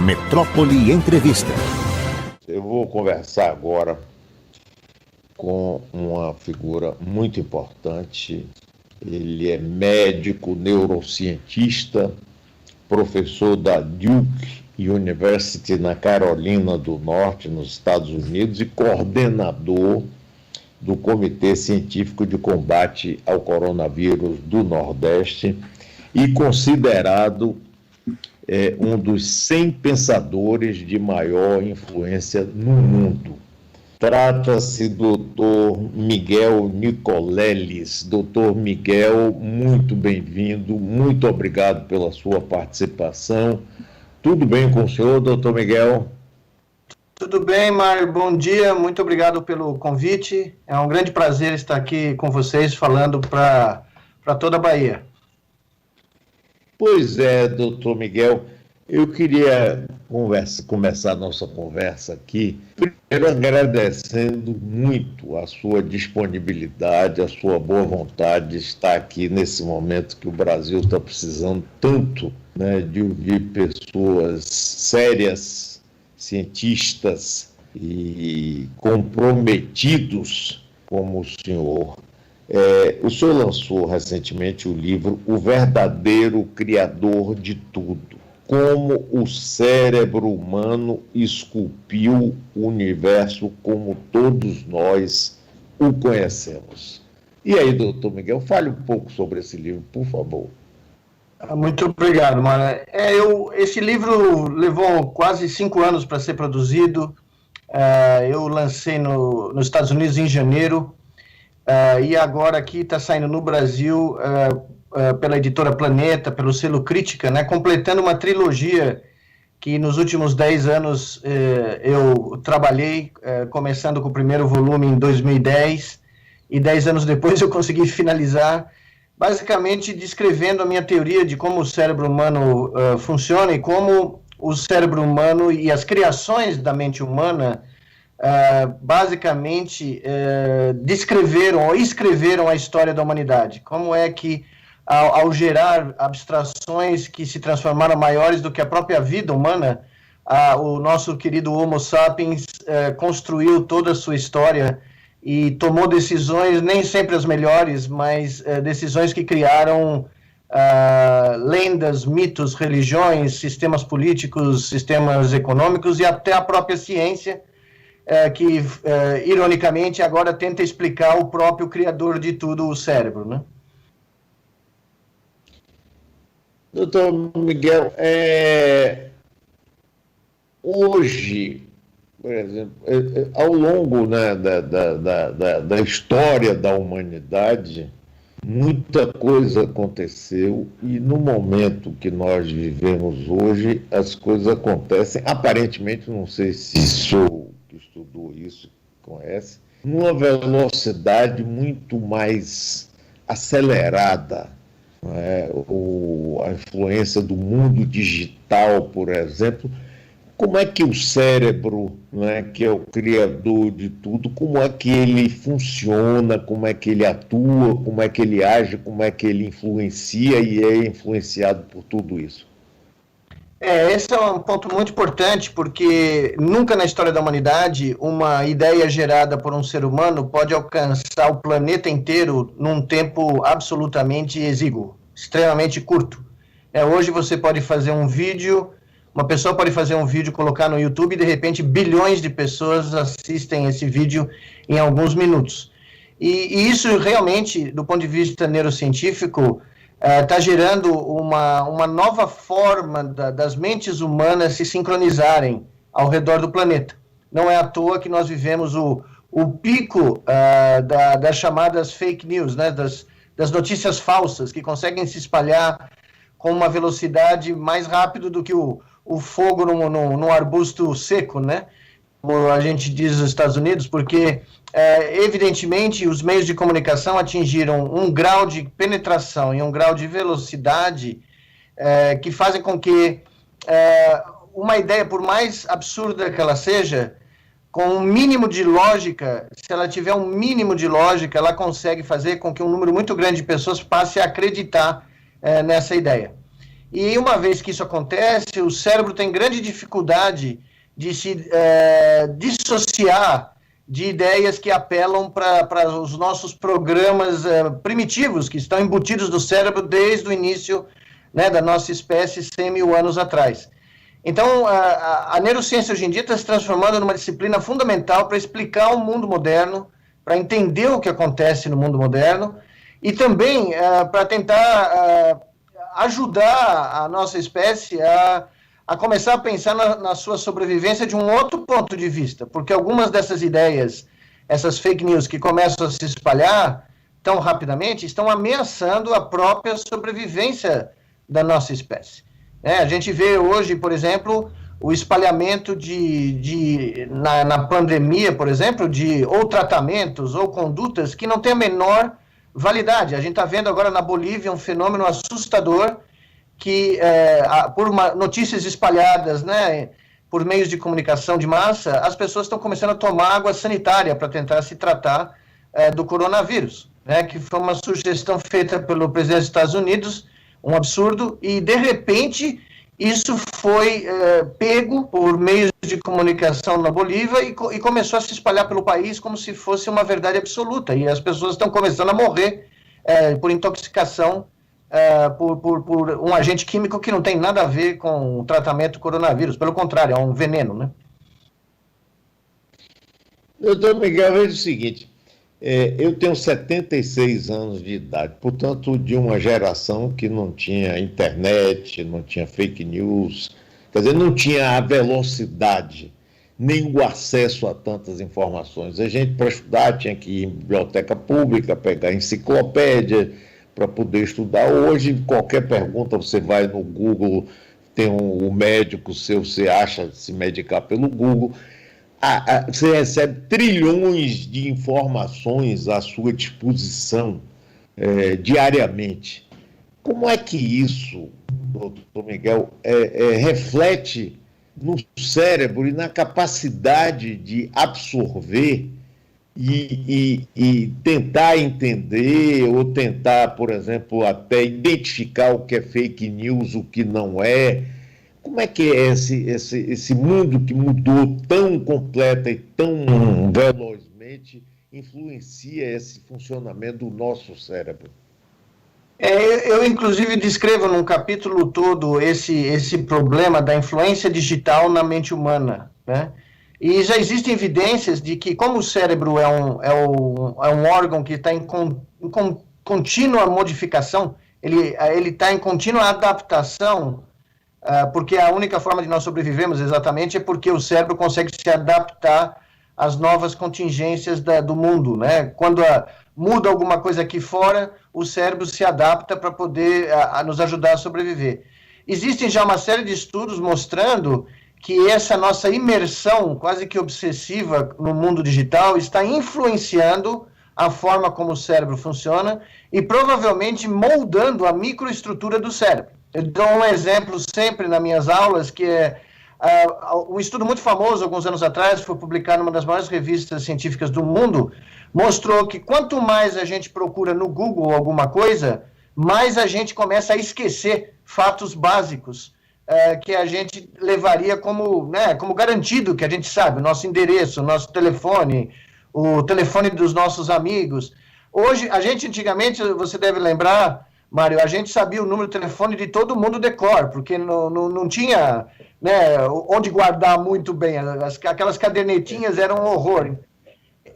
Metrópole Entrevista. Eu vou conversar agora com uma figura muito importante. Ele é médico, neurocientista, professor da Duke University na Carolina do Norte, nos Estados Unidos, e coordenador do Comitê Científico de Combate ao Coronavírus do Nordeste e considerado um dos 100 pensadores de maior influência no mundo. Trata-se do Dr. Miguel Nicoleles. Dr. Miguel, muito bem-vindo, muito obrigado pela sua participação. Tudo bem com o senhor, Dr. Miguel? Tudo bem, Mário, bom dia, muito obrigado pelo convite. É um grande prazer estar aqui com vocês falando para toda a Bahia. Pois é, doutor Miguel, eu queria começar a nossa conversa aqui, primeiro agradecendo muito a sua disponibilidade, a sua boa vontade de estar aqui nesse momento que o Brasil está precisando tanto, né, de ouvir pessoas sérias, cientistas e comprometidos como o senhor. O senhor lançou recentemente o livro O Verdadeiro Criador de Tudo, como o cérebro humano esculpiu o universo como todos nós o conhecemos. E aí, doutor Miguel, fale um pouco sobre esse livro, por favor. Muito obrigado, Mário. Esse livro levou quase 5 anos para ser produzido. Eu lancei nos Estados Unidos em janeiro. E agora aqui está saindo no Brasil pela editora Planeta, pelo selo Crítica, né, completando uma trilogia que nos últimos 10 anos eu trabalhei, começando com o primeiro volume em 2010, e 10 anos depois eu consegui finalizar, basicamente descrevendo a minha teoria de como o cérebro humano funciona e como o cérebro humano e as criações da mente humana basicamente descreveram ou escreveram a história da humanidade. Como é que, ao gerar abstrações que se transformaram maiores do que a própria vida humana, o nosso querido Homo sapiens construiu toda a sua história e tomou decisões, nem sempre as melhores, mas decisões que criaram lendas, mitos, religiões, sistemas políticos, sistemas econômicos e até a própria ciência, que, ironicamente, agora tenta explicar o próprio criador de tudo, o cérebro, né? Doutor Miguel, hoje, por exemplo, ao longo, né, da história da humanidade, muita coisa aconteceu e no momento que nós vivemos hoje, as coisas acontecem, aparentemente, não sei se sou que estudou isso, conhece, numa velocidade muito mais acelerada. A influência do mundo digital, por exemplo. Como é que o cérebro, né, que é o criador de tudo, como é que ele funciona, como é que ele atua, como é que ele age, como é que ele influencia e é influenciado por tudo isso? Esse é um ponto muito importante, porque nunca na história da humanidade uma ideia gerada por um ser humano pode alcançar o planeta inteiro num tempo absolutamente exíguo, extremamente curto. Hoje você pode fazer um vídeo, uma pessoa pode fazer um vídeo, colocar no YouTube e de repente bilhões de pessoas assistem esse vídeo em alguns minutos. E isso realmente, do ponto de vista neurocientífico, está gerando uma nova forma das mentes humanas se sincronizarem ao redor do planeta. Não é à toa que nós vivemos o pico das chamadas fake news, né, das notícias falsas, que conseguem se espalhar com uma velocidade mais rápido do que o fogo num arbusto seco, né, como a gente diz nos Estados Unidos, porque evidentemente os meios de comunicação atingiram um grau de penetração e um grau de velocidade que fazem com que uma ideia, por mais absurda que ela seja, com um mínimo de lógica, se ela tiver um mínimo de lógica, ela consegue fazer com que um número muito grande de pessoas passe a acreditar nessa ideia. E uma vez que isso acontece, o cérebro tem grande dificuldade de se dissociar de ideias que apelam para os nossos programas primitivos, que estão embutidos no cérebro desde o início, né, da nossa espécie 100 mil anos atrás. Então, a neurociência hoje em dia está se transformando numa disciplina fundamental para explicar o mundo moderno, para entender o que acontece no mundo moderno, e também para tentar ajudar a nossa espécie a começar a pensar na sua sobrevivência de um outro ponto de vista, porque algumas dessas ideias, essas fake news que começam a se espalhar tão rapidamente, estão ameaçando a própria sobrevivência da nossa espécie. A gente vê hoje, por exemplo, o espalhamento na pandemia, por exemplo, de ou tratamentos ou condutas que não têm a menor validade. A gente está vendo agora na Bolívia um fenômeno assustador que, por notícias espalhadas, né, por meios de comunicação de massa, as pessoas estão começando a tomar água sanitária para tentar se tratar do coronavírus, né, que foi uma sugestão feita pelo presidente dos Estados Unidos, um absurdo, e de repente isso foi pego por meios de comunicação na Bolívia e começou a se espalhar pelo país como se fosse uma verdade absoluta, e as pessoas estão começando a morrer por intoxicação por um agente químico que não tem nada a ver com o tratamento do coronavírus, pelo contrário, é um veneno, né? Doutor Miguel, veja o seguinte, eu tenho 76 anos de idade, portanto, de uma geração que não tinha internet, não tinha fake news, quer dizer, não tinha a velocidade, nem o acesso a tantas informações. A gente, para estudar, tinha que ir em biblioteca pública, pegar enciclopédia para poder estudar. Hoje, qualquer pergunta, você vai no Google, tem um médico seu, você acha se medicar pelo Google. Você recebe trilhões de informações à sua disposição diariamente. Como é que isso, doutor Miguel, reflete no cérebro e na capacidade de absorver e tentar entender ou tentar, por exemplo, até identificar o que é fake news, o que não é? Como é que é esse mundo que mudou tão completa e tão velozmente influencia esse funcionamento do nosso cérebro? Eu, inclusive, descrevo num capítulo todo esse problema da influência digital na mente humana, né? E já existem evidências de que, como o cérebro é um órgão que está em contínua modificação, ele está em contínua adaptação, porque a única forma de nós sobrevivermos exatamente é porque o cérebro consegue se adaptar às novas contingências do mundo, né? Quando muda alguma coisa aqui fora, o cérebro se adapta para poder nos ajudar a sobreviver. Existem já uma série de estudos mostrando que essa nossa imersão quase que obsessiva no mundo digital está influenciando a forma como o cérebro funciona e provavelmente moldando a microestrutura do cérebro. Eu dou um exemplo sempre nas minhas aulas, que é um estudo muito famoso, alguns anos atrás, foi publicado numa das maiores revistas científicas do mundo, mostrou que quanto mais a gente procura no Google alguma coisa, mais a gente começa a esquecer fatos básicos que a gente levaria como garantido, que a gente sabe, o nosso endereço, o nosso telefone, o telefone dos nossos amigos. Hoje, antigamente, você deve lembrar, Mário, a gente sabia o número de telefone de todo mundo de cor, porque não tinha, né, onde guardar muito bem, aquelas cadernetinhas eram um horror.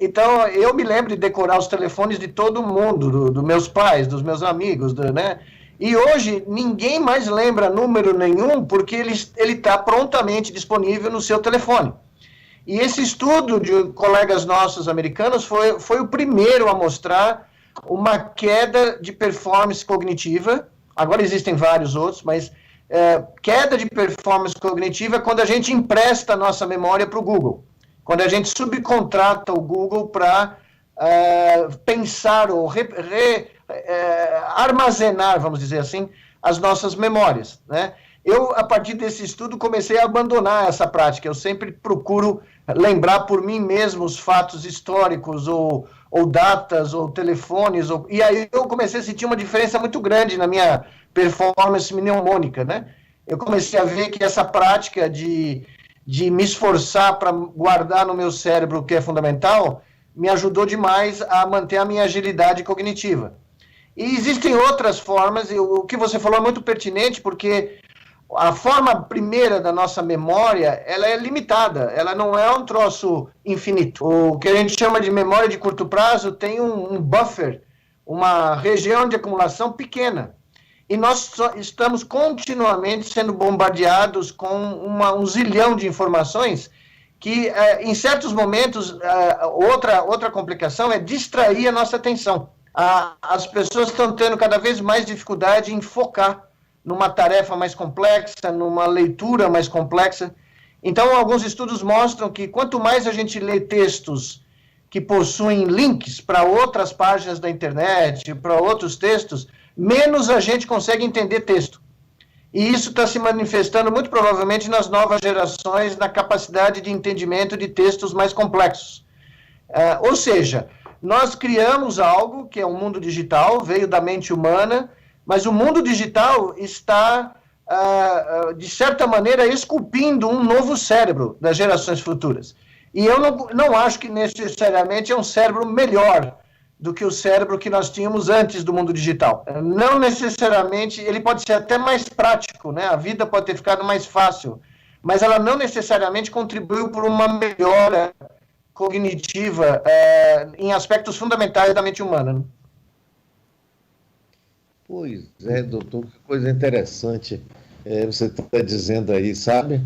Então, eu me lembro de decorar os telefones de todo mundo, dos meus pais, dos meus amigos, né? E hoje, ninguém mais lembra número nenhum, porque ele está prontamente disponível no seu telefone. E esse estudo de colegas nossos americanos foi o primeiro a mostrar uma queda de performance cognitiva. Agora existem vários outros, mas queda de performance cognitiva é quando a gente empresta a nossa memória para o Google. Quando a gente subcontrata o Google para pensar ou armazenar, vamos dizer assim, as nossas memórias, né? Eu, a partir desse estudo, comecei a abandonar essa prática. Eu sempre procuro lembrar por mim mesmo os fatos históricos, ou datas, ou telefones, e aí eu comecei a sentir uma diferença muito grande na minha performance mnemônica, né? Eu comecei a ver que essa prática de me esforçar para guardar no meu cérebro o que é fundamental me ajudou demais a manter a minha agilidade cognitiva. E existem outras formas, e o que você falou é muito pertinente, porque a forma primeira da nossa memória, ela é limitada, ela não é um troço infinito. O que a gente chama de memória de curto prazo tem um buffer, uma região de acumulação pequena. E nós estamos continuamente sendo bombardeados com um zilhão de informações que, em certos momentos, outra complicação é distrair a nossa atenção. As pessoas estão tendo cada vez mais dificuldade em focar numa tarefa mais complexa, numa leitura mais complexa. Então, alguns estudos mostram que quanto mais a gente lê textos que possuem links para outras páginas da internet, para outros textos, menos a gente consegue entender texto. E isso está se manifestando muito provavelmente nas novas gerações, na capacidade de entendimento de textos mais complexos. Ou seja, nós criamos algo que é um mundo digital, veio da mente humana, mas o mundo digital está, de certa maneira, esculpindo um novo cérebro das gerações futuras. E eu não acho que necessariamente é um cérebro melhor do que o cérebro que nós tínhamos antes do mundo digital. Não necessariamente, ele pode ser até mais prático, né? A vida pode ter ficado mais fácil, mas ela não necessariamente contribuiu por uma melhora cognitiva em aspectos fundamentais da mente humana, né? Pois é, doutor, que coisa interessante você está dizendo aí, sabe?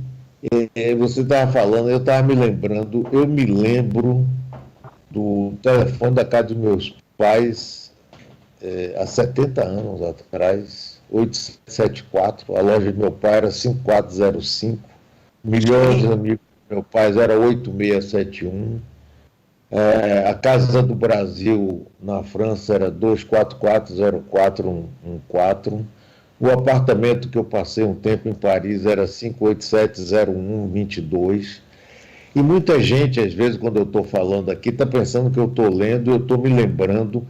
Você estava falando, eu estava me lembrando, eu me lembro do telefone da casa dos meus pais há 70 anos atrás, 874, a loja de meu pai era 5405, milhões de amigos do meu pai era 8671, a Casa do Brasil na França era 2440414, o apartamento que eu passei um tempo em Paris era 5870122. E muita gente, às vezes, quando eu estou falando aqui, está pensando que eu estou lendo, eu estou me lembrando,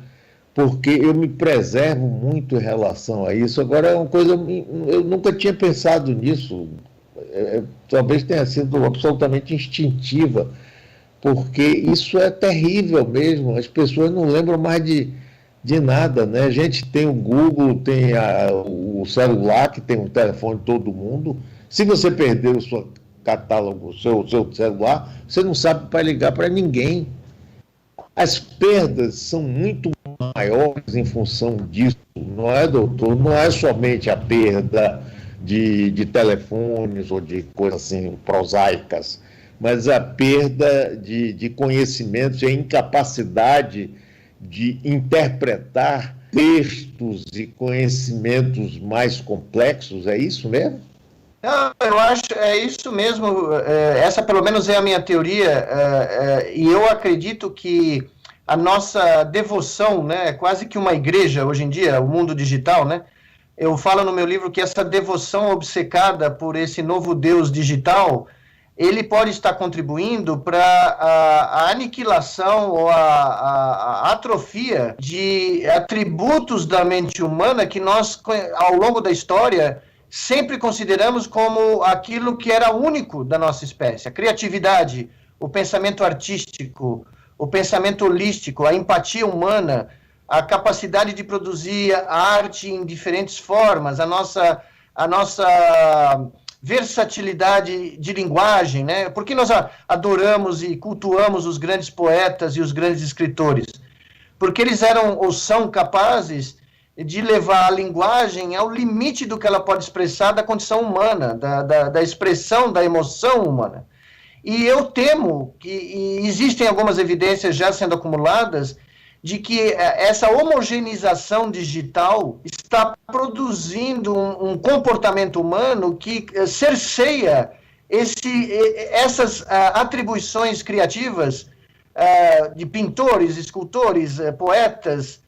porque eu me preservo muito em relação a isso. Agora, é uma coisa, eu nunca tinha pensado nisso, talvez tenha sido absolutamente instintiva, porque isso é terrível mesmo, as pessoas não lembram mais de nada, né? A gente tem o Google, tem o celular, que tem o telefone de todo mundo. Se você perder o seu catálogo, o seu celular, você não sabe para ligar para ninguém. As perdas são muito maiores em função disso, não é, doutor? Não é somente a perda de telefones ou de coisas assim prosaicas, mas a perda de conhecimentos e a incapacidade de interpretar textos e conhecimentos mais complexos, é isso mesmo? Não, eu acho, é isso mesmo, essa pelo menos é a minha teoria, e eu acredito que a nossa devoção, né, é quase que uma igreja hoje em dia, o mundo digital, né, eu falo no meu livro que essa devoção obcecada por esse novo Deus digital, ele pode estar contribuindo para a aniquilação ou a atrofia de atributos da mente humana que nós, ao longo da história, sempre consideramos como aquilo que era único da nossa espécie. A criatividade, o pensamento artístico, o pensamento holístico, a empatia humana, a capacidade de produzir arte em diferentes formas, a nossa versatilidade de linguagem, né? Por que nós adoramos e cultuamos os grandes poetas e os grandes escritores? Porque eles eram ou são capazes de levar a linguagem ao limite do que ela pode expressar da condição humana, da expressão da emoção humana. E eu temo que existem algumas evidências já sendo acumuladas de que essa homogeneização digital está produzindo um comportamento humano que cerceia essas atribuições criativas de pintores, escultores, poetas,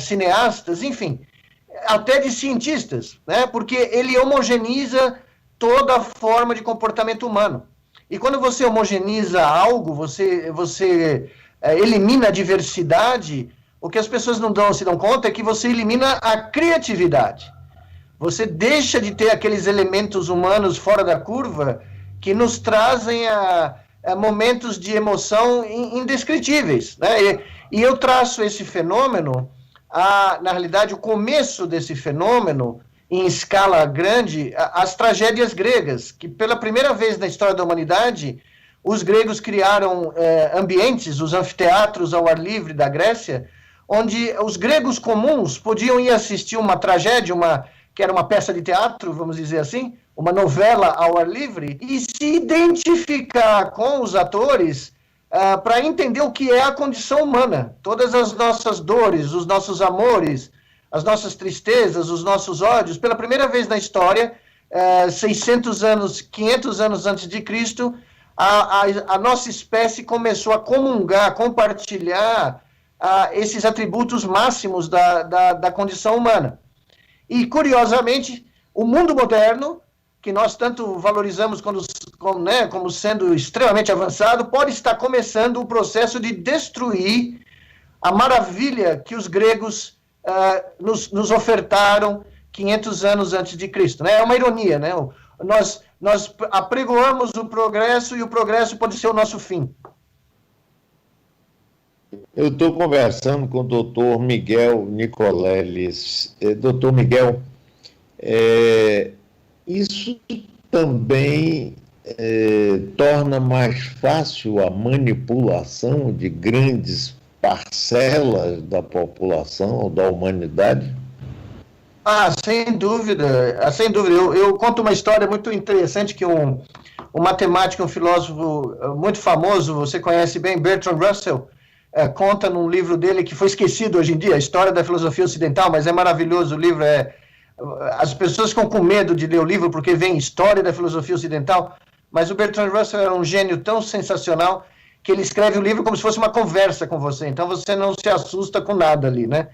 cineastas, enfim, até de cientistas, né? Porque ele homogeneiza toda a forma de comportamento humano. E quando você homogeneiza algo, você elimina a diversidade, o que as pessoas não se dão conta é que você elimina a criatividade. Você deixa de ter aqueles elementos humanos fora da curva que nos trazem a momentos de emoção indescritíveis, né? E eu traço esse fenômeno, na realidade, o começo desse fenômeno, em escala grande, as tragédias gregas, que pela primeira vez na história da humanidade, os gregos criaram ambientes, os anfiteatros ao ar livre da Grécia, onde os gregos comuns podiam ir assistir uma tragédia, que era uma peça de teatro, vamos dizer assim, uma novela ao ar livre, e se identificar com os atores para entender o que é a condição humana. Todas as nossas dores, os nossos amores, as nossas tristezas, os nossos ódios, pela primeira vez na história, 600 anos, 500 anos antes de Cristo, a nossa espécie começou a comungar, a compartilhar esses atributos máximos da condição humana. E, curiosamente, o mundo moderno, que nós tanto valorizamos como sendo extremamente avançado, pode estar começando o processo de destruir a maravilha que os gregos nos ofertaram 500 anos antes de Cristo. Né? É uma ironia, né? Nós apregoamos o progresso e o progresso pode ser o nosso fim. Eu estou conversando com o doutor Miguel Nicoleles. Doutor Miguel, isso também torna mais fácil a manipulação de grandes parcelas da população, da humanidade? Sem dúvida, sem dúvida. Eu conto uma história muito interessante que um matemático, um filósofo muito famoso, você conhece bem, Bertrand Russell, conta num livro dele que foi esquecido hoje em dia, a História da Filosofia Ocidental, mas é maravilhoso o livro. As pessoas ficam com medo de ler o livro porque vem História da Filosofia Ocidental, mas o Bertrand Russell era um gênio tão sensacional que ele escreve o livro como se fosse uma conversa com você, então você não se assusta com nada ali, né?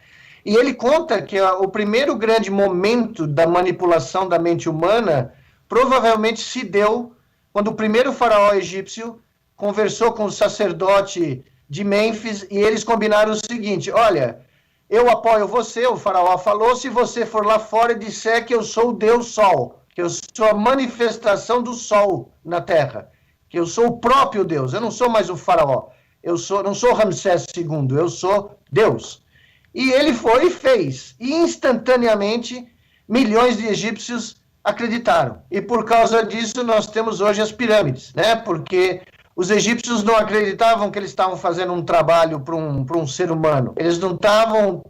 E ele conta que o primeiro grande momento da manipulação da mente humana provavelmente se deu quando o primeiro faraó egípcio conversou com o sacerdote de Mênfis e eles combinaram o seguinte: olha, eu apoio você, o faraó falou, se você for lá fora e disser que eu sou o Deus Sol, que eu sou a manifestação do Sol na Terra, que eu sou o próprio Deus, eu não sou mais o faraó, não sou Ramsés II, eu sou Deus. E ele foi e fez. E instantaneamente, milhões de egípcios acreditaram. E por causa disso, nós temos hoje as pirâmides, né? Porque os egípcios não acreditavam que eles estavam fazendo um trabalho para um ser humano. Eles não estavam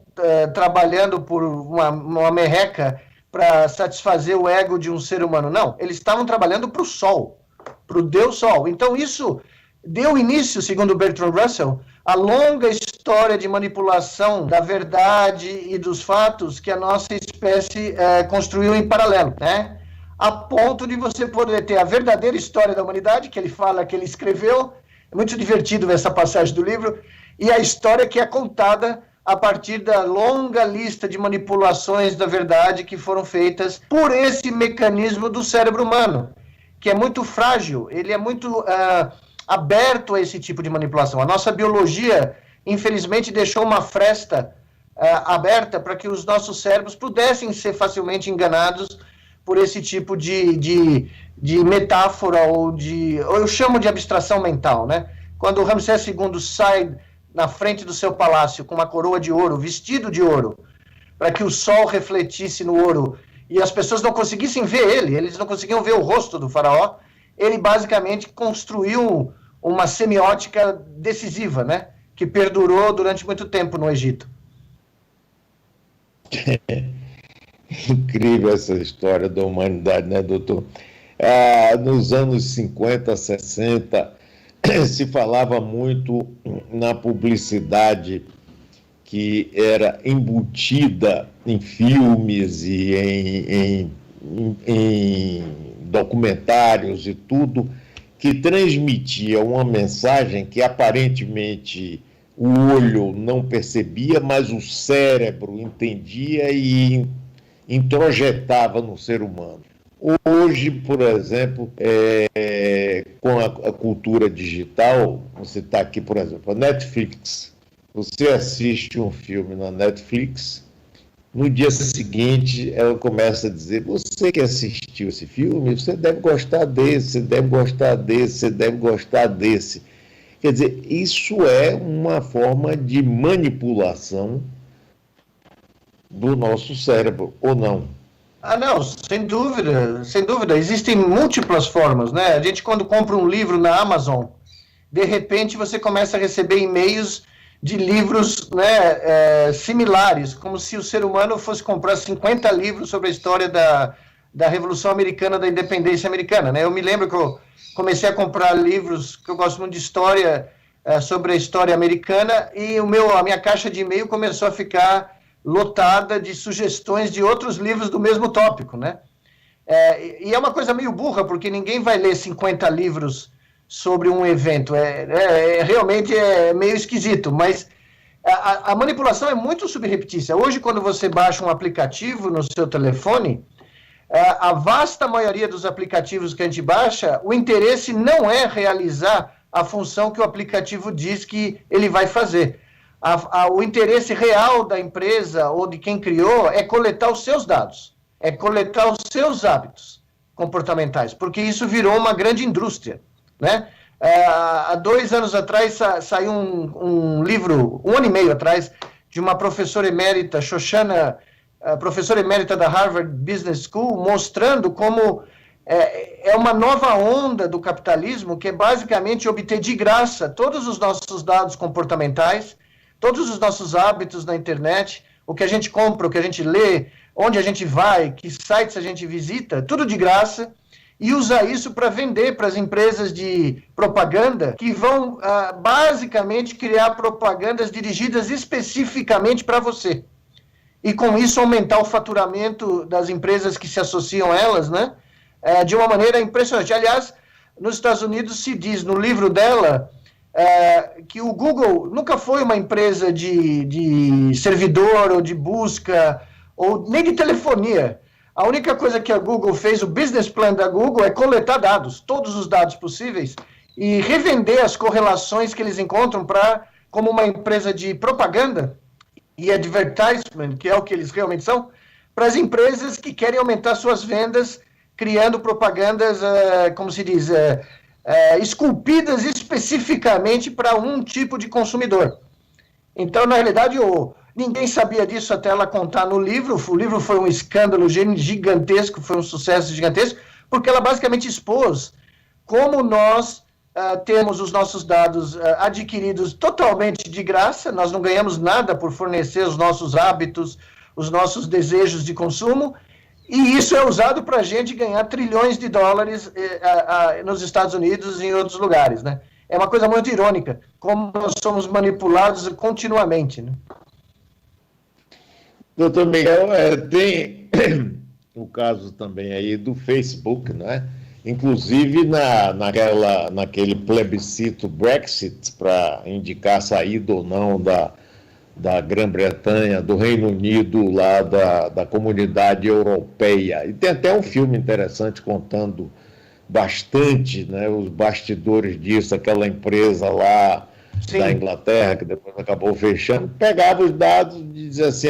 trabalhando por uma merreca para satisfazer o ego de um ser humano. Não, eles estavam trabalhando para o Sol, para o Deus Sol. Então isso deu início, segundo Bertrand Russell, a longa história de manipulação da verdade e dos fatos que a nossa espécie construiu em paralelo, né? A ponto de você poder ter a verdadeira história da humanidade, que ele fala que ele escreveu, é muito divertido ver essa passagem do livro, e a história que é contada a partir da longa lista de manipulações da verdade que foram feitas por esse mecanismo do cérebro humano, que é muito frágil, ele é muito aberto a esse tipo de manipulação. A nossa biologia, infelizmente, deixou uma fresta aberta para que os nossos cérebros pudessem ser facilmente enganados por esse tipo de metáfora ou eu chamo de abstração mental, né? Quando o Ramsés II sai na frente do seu palácio com uma coroa de ouro, vestido de ouro, para que o sol refletisse no ouro e as pessoas não conseguissem ver ele, eles não conseguiam ver o rosto do faraó, ele basicamente construiu uma semiótica decisiva, né? Que perdurou durante muito tempo no Egito. Incrível essa história da humanidade, né, doutor? Nos anos 50, 60, se falava muito na publicidade que era embutida em filmes e em documentários e tudo, que transmitia uma mensagem que aparentemente o olho não percebia, mas o cérebro entendia e introjetava no ser humano. Hoje, por exemplo, com a cultura digital, você está aqui, por exemplo, a Netflix. Você assiste um filme na Netflix, No dia seguinte, ela começa a dizer: você que assistiu esse filme, você deve gostar desse, você deve gostar desse, você deve gostar desse. Quer dizer, isso é uma forma de manipulação do nosso cérebro, ou não? Ah, não, sem dúvida, sem dúvida. Existem múltiplas formas, né? A gente, quando compra um livro na Amazon, de repente você começa a receber e-mails de livros, né, similares, como se o ser humano fosse comprar 50 livros sobre a história da Revolução Americana, da Independência Americana, né? Eu me lembro que eu comecei a comprar livros, que eu gosto muito de história, sobre a história americana, e a minha caixa de e-mail começou a ficar lotada de sugestões de outros livros do mesmo tópico, né? E é uma coisa meio burra, porque ninguém vai ler 50 livros sobre um evento. Realmente é meio esquisito, mas a manipulação é muito subreptícia. Hoje, quando você baixa um aplicativo no seu telefone, a vasta maioria dos aplicativos que a gente baixa, o interesse não é realizar a função que o aplicativo diz que ele vai fazer. O interesse real da empresa ou de quem criou é coletar os seus dados, é coletar os seus hábitos comportamentais, porque isso virou uma grande indústria, né? Há 2 anos atrás saiu um livro, 1 ano e meio atrás, de uma professora emérita, Shoshana, professora emérita da Harvard Business School, mostrando como é uma nova onda do capitalismo, que é basicamente obter de graça todos os nossos dados comportamentais, todos os nossos hábitos na internet, o que a gente compra, o que a gente lê, onde a gente vai, que sites a gente visita, tudo de graça, e usar isso para vender para as empresas de propaganda, que vão basicamente criar propagandas dirigidas especificamente para você. E com isso aumentar o faturamento das empresas que se associam a elas, né? De uma maneira impressionante. Aliás, nos Estados Unidos se diz no livro dela que o Google nunca foi uma empresa de servidor ou de busca, ou nem de telefonia. A única coisa que a Google fez, o business plan da Google, é coletar dados, todos os dados possíveis, e revender as correlações que eles encontram como uma empresa de propaganda e advertisement, que é o que eles realmente são, para as empresas que querem aumentar suas vendas, criando propagandas, como se diz, esculpidas especificamente para um tipo de consumidor. Então, na realidade, ninguém sabia disso até ela contar no livro. O livro foi um escândalo gigantesco, foi um sucesso gigantesco, porque ela basicamente expôs como nós temos os nossos dados adquiridos totalmente de graça, nós não ganhamos nada por fornecer os nossos hábitos, os nossos desejos de consumo, e isso é usado para a gente ganhar trilhões de dólares nos Estados Unidos e em outros lugares, né? É uma coisa muito irônica, como nós somos manipulados continuamente, né? Doutor Miguel, tem o caso também aí do Facebook, né? Inclusive naquele plebiscito Brexit para indicar a saída ou não da Grã-Bretanha, do Reino Unido, lá da comunidade europeia. E tem até um filme interessante contando bastante, né, os bastidores disso, aquela empresa lá Sim. da Inglaterra, que depois acabou fechando, pegava os dados e dizia assim,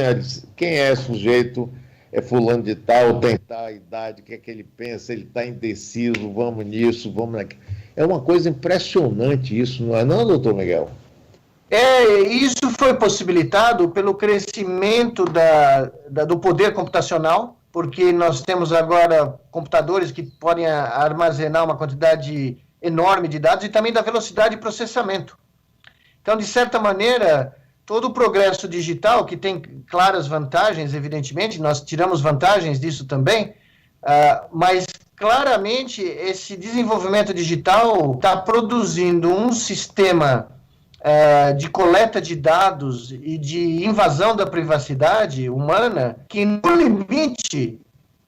quem é sujeito, é fulano de tal, tem tal idade, o que é que ele pensa, ele está indeciso, vamos nisso, vamos naquilo. É uma coisa impressionante isso, não é não, doutor Miguel? Isso foi possibilitado pelo crescimento do poder computacional, porque nós temos agora computadores que podem armazenar uma quantidade enorme de dados e também da velocidade de processamento. Então, de certa maneira, todo o progresso digital, que tem claras vantagens, evidentemente, nós tiramos vantagens disso também, mas claramente esse desenvolvimento digital está produzindo um sistema de coleta de dados e de invasão da privacidade humana, que no limite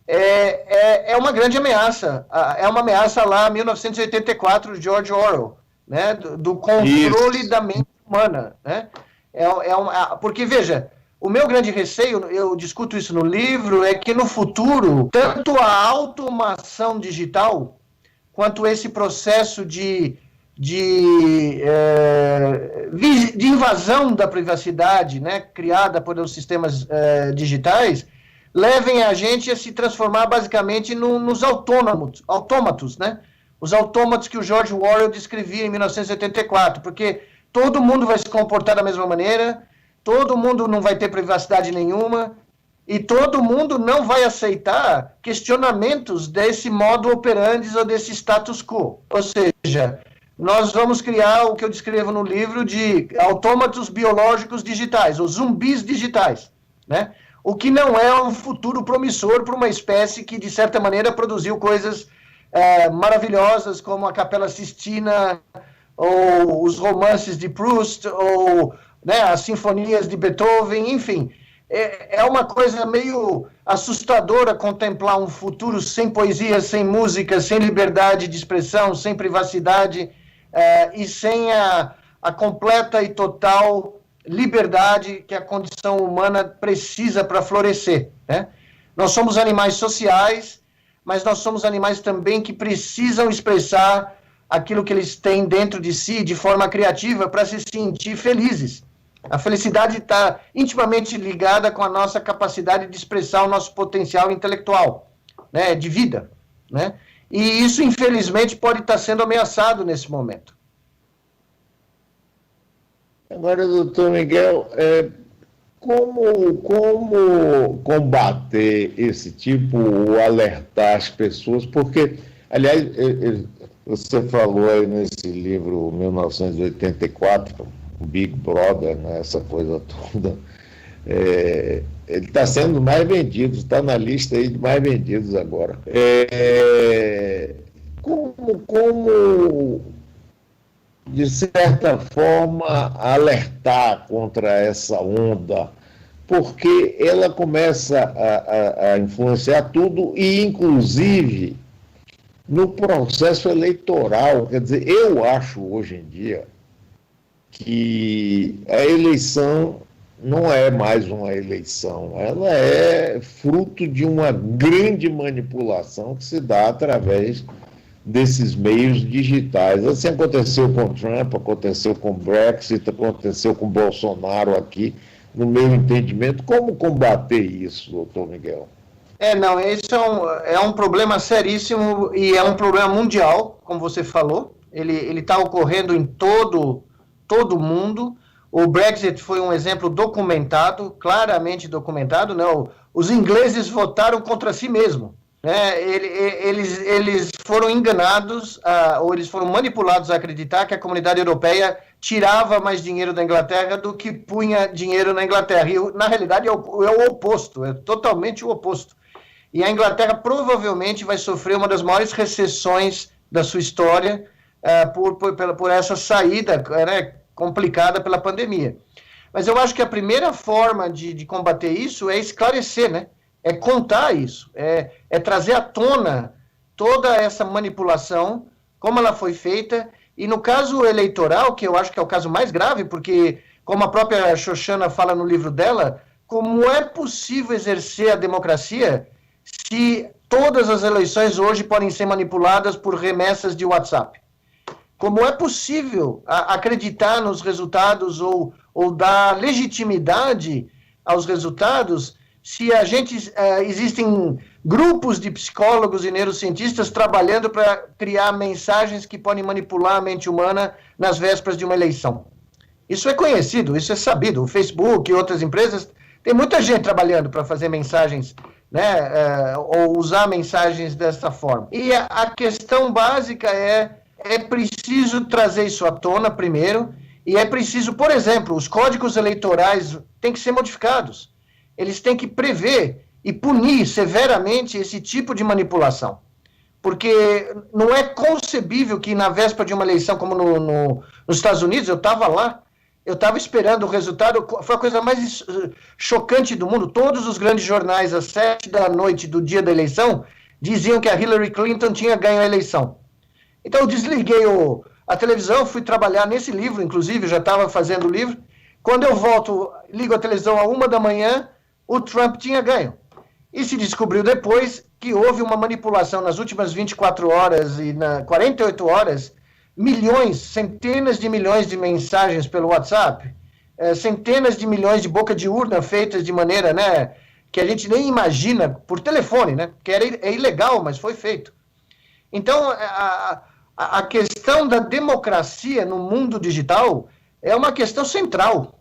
é uma grande ameaça. É uma ameaça lá, 1984, George Orwell, né, do controle Isso. da mente humana. Né? Porque, veja, o meu grande receio, eu discuto isso no livro, é que no futuro, tanto a automação digital, quanto esse processo de de invasão da privacidade, né, criada por os sistemas digitais, levem a gente a se transformar basicamente nos autômatos, né? Os autômatos que o George Orwell descrevia em 1984, porque todo mundo vai se comportar da mesma maneira, todo mundo não vai ter privacidade nenhuma, e todo mundo não vai aceitar questionamentos desse modo operandi ou desse status quo. Ou seja, nós vamos criar o que eu descrevo no livro de autômatos biológicos digitais, ou zumbis digitais, né? O que não é um futuro promissor para uma espécie que, de certa maneira, produziu coisas maravilhosas, como a Capela Sistina, ou os romances de Proust, ou, né, as sinfonias de Beethoven, enfim. É uma coisa meio assustadora contemplar um futuro sem poesia, sem música, sem liberdade de expressão, sem privacidade, e sem a completa e total liberdade que a condição humana precisa para florescer, né? Nós somos animais sociais, mas nós somos animais também que precisam expressar aquilo que eles têm dentro de si de forma criativa para se sentir felizes. A felicidade está intimamente ligada com a nossa capacidade de expressar o nosso potencial intelectual, né, de vida, né? E isso, infelizmente, pode estar sendo ameaçado nesse momento. Agora, doutor Miguel, como combater esse tipo, ou alertar as pessoas? Porque, aliás, você falou aí nesse livro 1984, o Big Brother, né, essa coisa toda, ele está sendo mais vendido, está na lista aí de mais vendidos agora. Como de certa forma, alertar contra essa onda, porque ela começa a influenciar tudo, e inclusive no processo eleitoral. Quer dizer, eu acho hoje em dia que a eleição não é mais uma eleição, ela é fruto de uma grande manipulação que se dá através desses meios digitais. Assim aconteceu com Trump, aconteceu com Brexit, aconteceu com Bolsonaro aqui, no meu entendimento. Como combater isso, doutor Miguel? Não, esse é um problema seríssimo e é um problema mundial, como você falou. Ele está ocorrendo em todo o mundo. O Brexit foi um exemplo documentado, claramente documentado, né? Os ingleses votaram contra si mesmos. Eles foram enganados, ou eles foram manipulados a acreditar que a comunidade europeia tirava mais dinheiro da Inglaterra do que punha dinheiro na Inglaterra. E, na realidade, é o oposto, é totalmente o oposto. E a Inglaterra provavelmente vai sofrer uma das maiores recessões da sua história por essa saída, né, complicada pela pandemia. Mas eu acho que a primeira forma de combater isso é esclarecer, né? É contar isso, é trazer à tona toda essa manipulação, como ela foi feita, e no caso eleitoral, que eu acho que é o caso mais grave, porque, como a própria Shoshana fala no livro dela, como é possível exercer a democracia se todas as eleições hoje podem ser manipuladas por remessas de WhatsApp? Como é possível acreditar nos resultados ou dar legitimidade aos resultados se existem grupos de psicólogos e neurocientistas trabalhando para criar mensagens que podem manipular a mente humana nas vésperas de uma eleição? Isso é conhecido, isso é sabido. O Facebook e outras empresas, tem muita gente trabalhando para fazer mensagens, né, ou usar mensagens dessa forma. E a questão básica é preciso trazer isso à tona primeiro, e é preciso, por exemplo, os códigos eleitorais têm que ser modificados. Eles têm que prever e punir severamente esse tipo de manipulação. Porque não é concebível que na véspera de uma eleição, como nos Estados Unidos, eu estava lá, eu estava esperando o resultado, foi a coisa mais chocante do mundo. Todos os grandes jornais, às 7 da noite do dia da eleição, diziam que a Hillary Clinton tinha ganho a eleição. Então eu desliguei a televisão, fui trabalhar nesse livro, inclusive, já estava fazendo o livro. Quando eu volto, ligo a televisão à 1 da manhã, o Trump tinha ganho. E se descobriu depois que houve uma manipulação nas últimas 24 horas e 48 horas milhões, centenas de milhões de mensagens pelo WhatsApp, centenas de milhões de boca de urna feitas de maneira, né, que a gente nem imagina, por telefone, né, que é ilegal, mas foi feito. Então, a questão da democracia no mundo digital é uma questão central,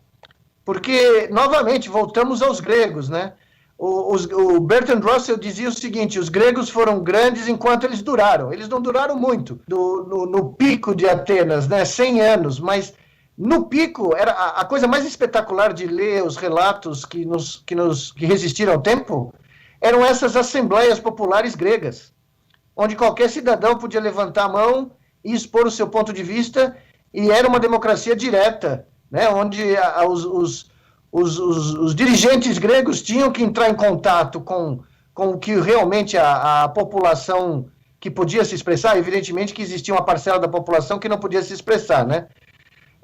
porque, novamente, voltamos aos gregos, né? O Bertrand Russell dizia o seguinte: os gregos foram grandes enquanto eles duraram. Eles não duraram muito, no pico de Atenas, né? 100 anos, mas no pico, era a coisa mais espetacular de ler os relatos que resistiram ao tempo, eram essas assembleias populares gregas, onde qualquer cidadão podia levantar a mão e expor o seu ponto de vista, e era uma democracia direta, né? Onde os dirigentes gregos tinham que entrar em contato com o que realmente a população que podia se expressar. Evidentemente que existia uma parcela da população que não podia se expressar, né?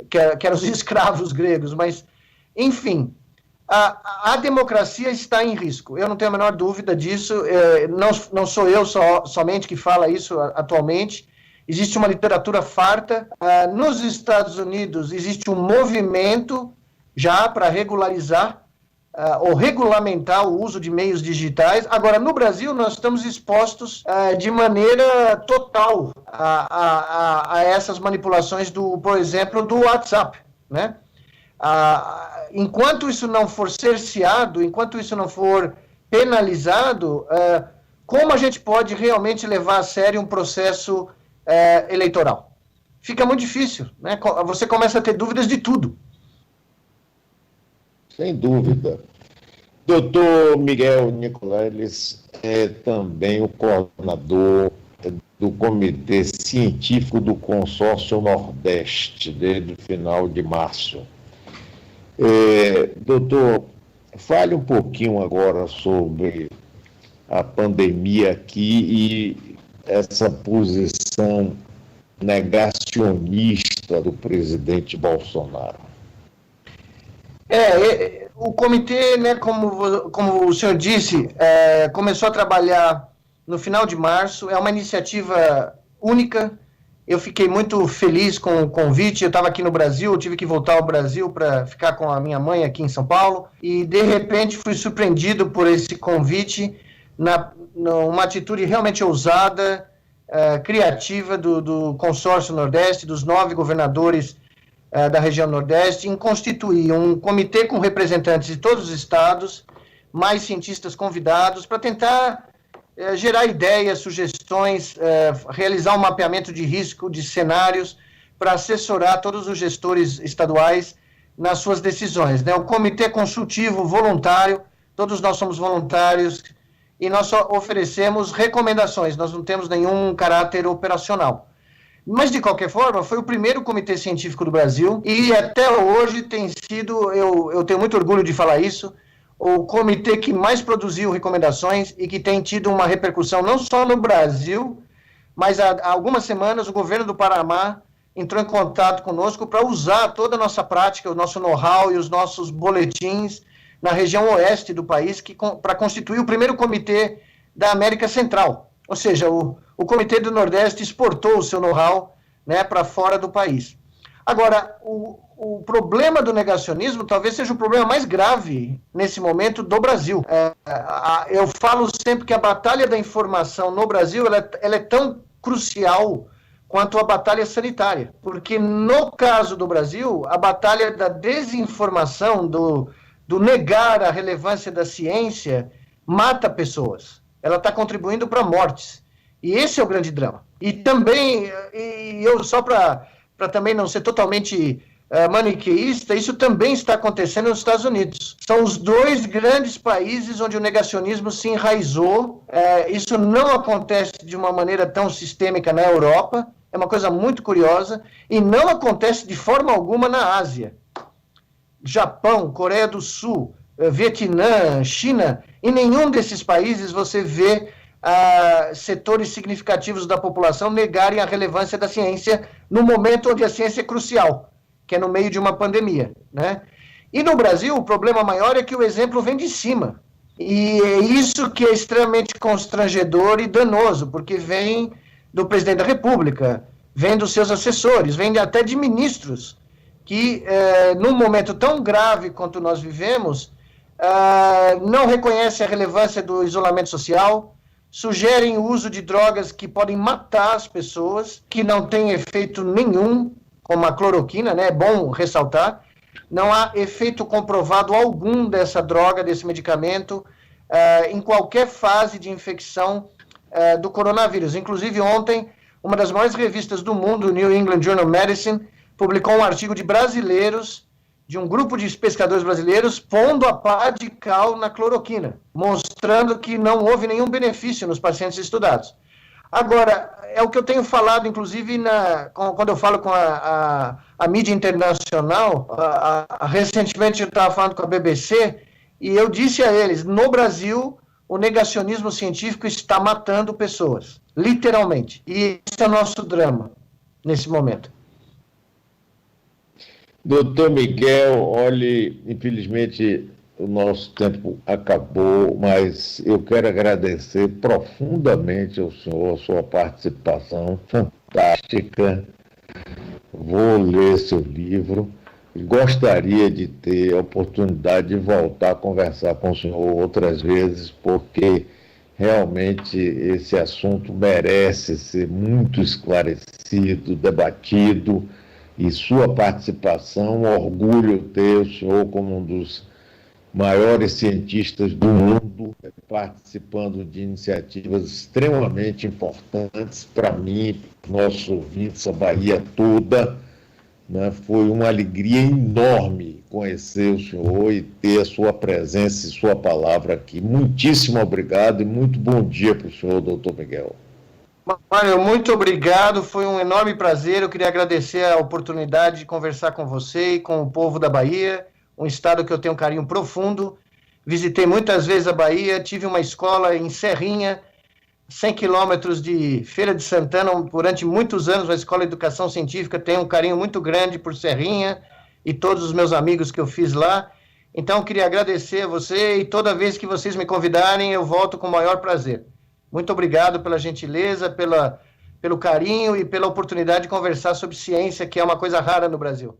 Que eram os escravos gregos, mas, enfim, a democracia está em risco. Eu não tenho a menor dúvida disso. Não sou eu somente que fala isso atualmente. Existe uma literatura farta. Nos Estados Unidos existe um movimento já para regularizar ou regulamentar o uso de meios digitais. Agora, no Brasil, nós estamos expostos de maneira total a essas manipulações, por exemplo, do WhatsApp, né? Enquanto isso não for cerceado, enquanto isso não for penalizado, como a gente pode realmente levar a sério um processo eleitoral? Fica muito difícil, né? Você começa a ter dúvidas de tudo. Sem dúvida. Doutor Miguel Nicoleles é também o coordenador do Comitê Científico do Consórcio Nordeste, desde o final de março. Doutor, fale um pouquinho agora sobre a pandemia aqui e essa posição negacionista do presidente Bolsonaro. O comitê, né, como o senhor disse, começou a trabalhar no final de março. É uma iniciativa única. Eu fiquei muito feliz com o convite. Eu estava aqui no Brasil, eu tive que voltar ao Brasil para ficar com a minha mãe aqui em São Paulo, e de repente fui surpreendido por esse convite, numa atitude realmente ousada, criativa do Consórcio Nordeste, dos 9 governadores da região Nordeste, em constituir um comitê com representantes de todos os estados, mais cientistas convidados, para tentar gerar ideias, sugestões, realizar um mapeamento de risco, de cenários, para assessorar todos os gestores estaduais nas suas decisões, né? O comitê consultivo voluntário, todos nós somos voluntários, e nós só oferecemos recomendações, nós não temos nenhum caráter operacional. Mas, de qualquer forma, foi o primeiro comitê científico do Brasil, e até hoje tem sido, eu tenho muito orgulho de falar isso, o comitê que mais produziu recomendações e que tem tido uma repercussão não só no Brasil, mas há algumas semanas o governo do Paraná entrou em contato conosco para usar toda a nossa prática, o nosso know-how e os nossos boletins na região oeste do país, para constituir o primeiro comitê da América Central. Ou seja, o Comitê do Nordeste exportou o seu know-how, né, para fora do país. Agora, o problema do negacionismo talvez seja o problema mais grave nesse momento do Brasil. Eu falo sempre que a batalha da informação no Brasil ela é tão crucial quanto a batalha sanitária. Porque no caso do Brasil, a batalha da desinformação, do negar a relevância da ciência, mata pessoas. Ela está contribuindo para mortes. E esse é o grande drama. E também, eu só para também não ser totalmente maniqueísta, isso também está acontecendo nos Estados Unidos. São os 2 grandes países onde o negacionismo se enraizou. Isso não acontece de uma maneira tão sistêmica na Europa, é uma coisa muito curiosa, e não acontece de forma alguma na Ásia. Japão, Coreia do Sul, Vietnã, China, em nenhum desses países você vê setores significativos da população negarem a relevância da ciência no momento onde a ciência é crucial, que é no meio de uma pandemia, né? E no Brasil, o problema maior é que o exemplo vem de cima. E é isso que é extremamente constrangedor e danoso, porque vem do presidente da República, vem dos seus assessores, vem até de ministros, que num momento tão grave quanto nós vivemos, não reconhecem a relevância do isolamento social, sugerem o uso de drogas que podem matar as pessoas, que não têm efeito nenhum, como a cloroquina, né? É bom ressaltar. Não há efeito comprovado algum dessa droga, desse medicamento, em qualquer fase de infecção do coronavírus. Inclusive, ontem, uma das maiores revistas do mundo, o New England Journal of Medicine, publicou um artigo de brasileiros, de um grupo de pescadores brasileiros, pondo a pá de cal na cloroquina, mostrando que não houve nenhum benefício nos pacientes estudados. Agora, é o que eu tenho falado, inclusive, quando eu falo com a mídia internacional, recentemente eu estava falando com a BBC, e eu disse a eles, no Brasil, o negacionismo científico está matando pessoas, literalmente. E esse é o nosso drama, nesse momento. Doutor Miguel, olhe, infelizmente o nosso tempo acabou, mas eu quero agradecer profundamente ao senhor a sua participação fantástica. Vou ler seu livro e gostaria de ter a oportunidade de voltar a conversar com o senhor outras vezes, porque realmente esse assunto merece ser muito esclarecido, debatido, e sua participação, orgulho ter o senhor como um dos maiores cientistas do mundo, participando de iniciativas extremamente importantes para mim, nossos ouvintes, a Bahia toda, né? Foi uma alegria enorme conhecer o senhor e ter a sua presença e sua palavra aqui. Muitíssimo obrigado e muito bom dia para o senhor, doutor Miguel. Mário, muito obrigado, foi um enorme prazer. Eu queria agradecer a oportunidade de conversar com você e com o povo da Bahia, um estado que eu tenho um carinho profundo. Visitei muitas vezes a Bahia, tive uma escola em Serrinha, 100 quilômetros de Feira de Santana, durante muitos anos, uma escola de educação científica. Tenho um carinho muito grande por Serrinha e todos os meus amigos que eu fiz lá. Então, eu queria agradecer a você e toda vez que vocês me convidarem, eu volto com o maior prazer. Muito obrigado pela gentileza, pelo carinho e pela oportunidade de conversar sobre ciência, que é uma coisa rara no Brasil.